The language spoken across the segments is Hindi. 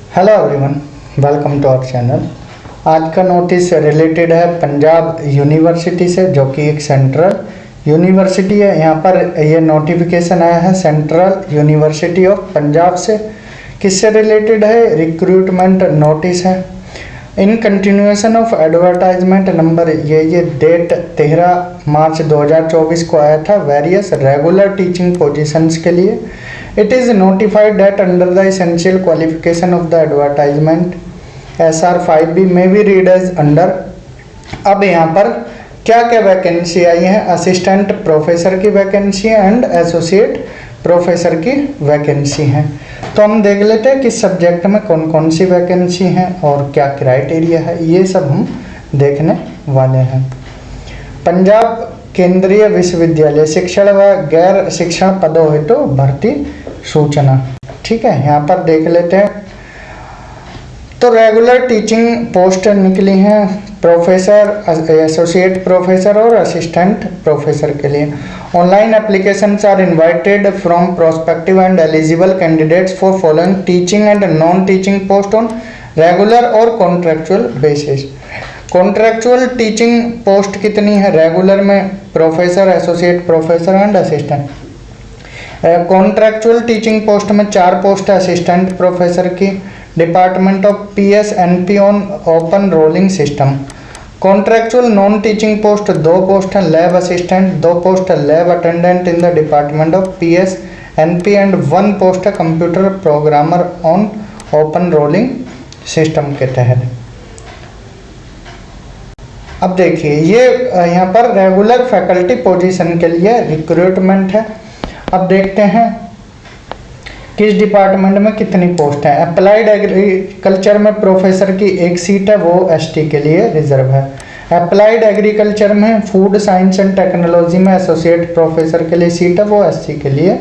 Hello everyone, welcome to our channel. आज का नोटिस रिलेटेड है पंजाब यूनिवर्सिटी से, जो कि एक सेंट्रल यूनिवर्सिटी है। यहाँ पर ये नोटिफिकेशन आया है सेंट्रल यूनिवर्सिटी ऑफ पंजाब से। किससे रिलेटेड है? रिक्रूटमेंट नोटिस है। In continuation of advertisement number ये डेट 13 मार्च 2024 को आया था वेरियस रेगुलर टीचिंग पोजीशंस के लिए। It is notified that under the essential qualification of the advertisement SR 5B may be read as under। अब यहाँ पर क्या क्या वैकेंसी आई है? असिस्टेंट प्रोफेसर की वैकेंसी है एंड एसोसिएट प्रोफेसर की वैकेंसी है। तो हम देख लेते हैं किस सब्जेक्ट में कौन कौन सी वैकेंसी हैं और क्या क्राइटेरिया है, ये सब हम देखने वाले हैं। पंजाब केंद्रीय विश्वविद्यालय शिक्षण व गैर शिक्षण पदों हेतु भर्ती सूचना। ठीक है, यहाँ पर देख लेते हैं। तो रेगुलर टीचिंग पोस्ट निकली हैं प्रोफेसर, एसोसिएट प्रोफेसर और असिस्टेंट प्रोफेसर के लिए। Online applications are invited from prospective and eligible candidates for following teaching and non teaching post on regular और contractual basis. Contractual teaching post कितनी है? रेगुलर में professor, associate professor and assistant. Contractual teaching post में 4 पोस्ट है असिस्टेंट प्रोफेसर की, department of PSNP on open rolling system. Contractual non teaching post 2 post है लैब असिस्टेंट, 2 पोस्ट है lab attendant in the department of PSNP and 1 post है computer programmer on open rolling system के तहत। अब देखिए, ये यहाँ पर रेगुलर फैकल्टी पोजीशन के लिए रिक्रूटमेंट है। अब देखते हैं किस डिपार्टमेंट में कितनी पोस्ट है। अप्लाइड एग्रीकल्चर में प्रोफेसर की 1 सीट है, वो ST के लिए रिजर्व है। अप्लाइड एग्रीकल्चर में फूड साइंस एंड टेक्नोलॉजी में एसोसिएट प्रोफेसर के लिए सीट है, वो SC के लिए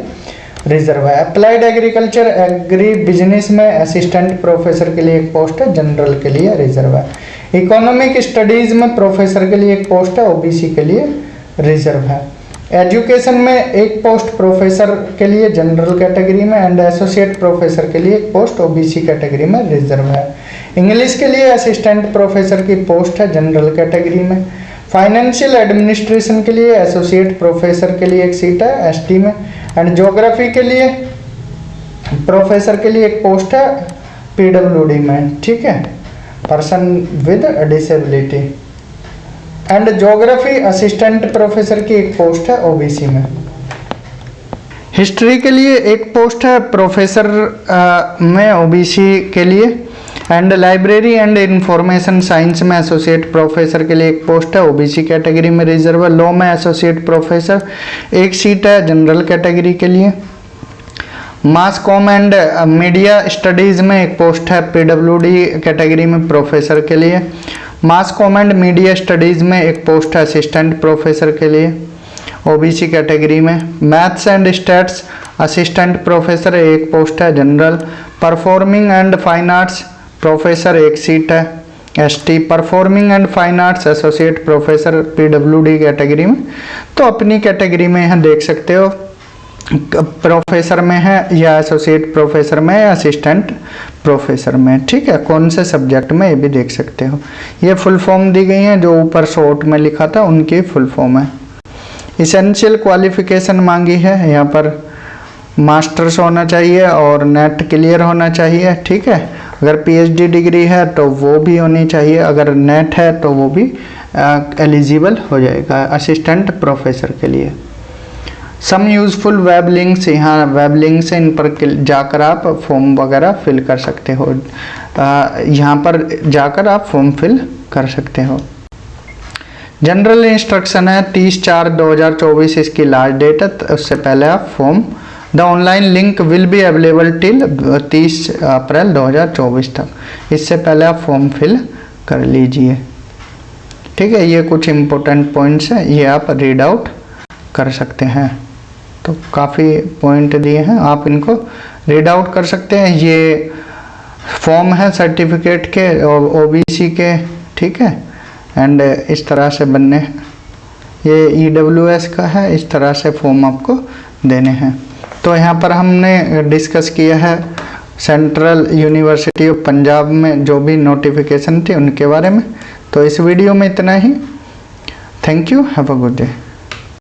रिजर्व है। अप्लाइड एग्रीकल्चर एग्री बिजनेस में असिस्टेंट प्रोफेसर के लिए 1 पोस्ट है, जनरल के लिए रिजर्व है। इकोनॉमिक स्टडीज में प्रोफेसर के लिए 1 पोस्ट है, OBC के लिए रिजर्व है। एजुकेशन में 1 पोस्ट प्रोफेसर के लिए जनरल कैटेगरी में एंड एसोसिएट प्रोफेसर के लिए 1 पोस्ट OBC कैटेगरी में रिजर्व है। इंग्लिश के लिए असिस्टेंट प्रोफेसर की पोस्ट है, जनरल कैटेगरी में। फाइनेंशियल एडमिनिस्ट्रेशन के लिए एसोसिएट प्रोफेसर के लिए 1 सीट है, ST में। एंड ज्योग्राफी के लिए प्रोफेसर के लिए 1 पोस्ट है, PWD में। ठीक है, person with disability. And geography assistant professor की 1 पोस्ट है, OBC में। हिस्ट्री के लिए 1 पोस्ट है प्रोफेसर में, OBC के लिए। And library and information science में एसोसिएट प्रोफेसर के लिए 1 पोस्ट है, OBC कैटेगरी में रिजर्व है। लॉ में एसोसिएट प्रोफेसर 1 सीट है, जनरल कैटेगरी के लिए। Mass comm and media studies में 1 पोस्ट है, PWD कैटेगरी में प्रोफेसर के लिए। Mass comm and media studies में 1 पोस्ट है, असिस्टेंट प्रोफेसर के लिए, OBC कैटेगरी में। Maths and stats assistant professor 1 post है, general. Performing and fine arts professor 1 seat है, ST। Performing and fine arts associate professor PWD category में। तो अपनी कैटेगरी में यहाँ देख सकते हो, प्रोफेसर में है या एसोसिएट प्रोफेसर में या असिस्टेंट प्रोफेसर में। ठीक है, कौन से सब्जेक्ट में, ये भी देख सकते हो। ये फुल फॉर्म दी गई है, जो ऊपर शॉर्ट में लिखा था उनकी फुल फॉर्म है। इसेंशियल क्वालिफिकेशन मांगी है, यहाँ पर मास्टर्स होना चाहिए और नेट क्लियर होना चाहिए। ठीक है, अगर PhD डिग्री है तो वो भी होनी चाहिए, अगर नेट है तो वो भी एलिजिबल हो जाएगा असिस्टेंट प्रोफेसर के लिए। सम यूजफुल वेब लिंक्स, यहाँ वेब लिंक्स हैं, इन पर जाकर आप फॉर्म वगैरह फिल कर सकते हो। यहाँ पर जाकर आप फॉर्म फिल कर सकते हो। जनरल इंस्ट्रक्शन है 30/4/2024 इसकी लास्ट डेट है, उससे पहले आप form. The online link will be available till 30 अप्रैल 2024 तक, इससे पहले आप फॉर्म फिल कर लीजिए। ठीक है, ये कुछ इम्पोर्टेंट पॉइंट्स हैं, ये आप रीड आउट कर सकते हैं। तो काफ़ी पॉइंट दिए हैं, आप इनको रीड आउट कर सकते हैं। ये फॉर्म है सर्टिफिकेट के और OBC के। ठीक है, एंड इस तरह से बनने, ये EWS का है, इस तरह से फॉर्म आपको देने हैं। तो यहाँ पर हमने डिस्कस किया है सेंट्रल यूनिवर्सिटी ऑफ पंजाब में जो भी नोटिफिकेशन थी उनके बारे में। तो इस वीडियो में इतना ही। Thank you, have a good day.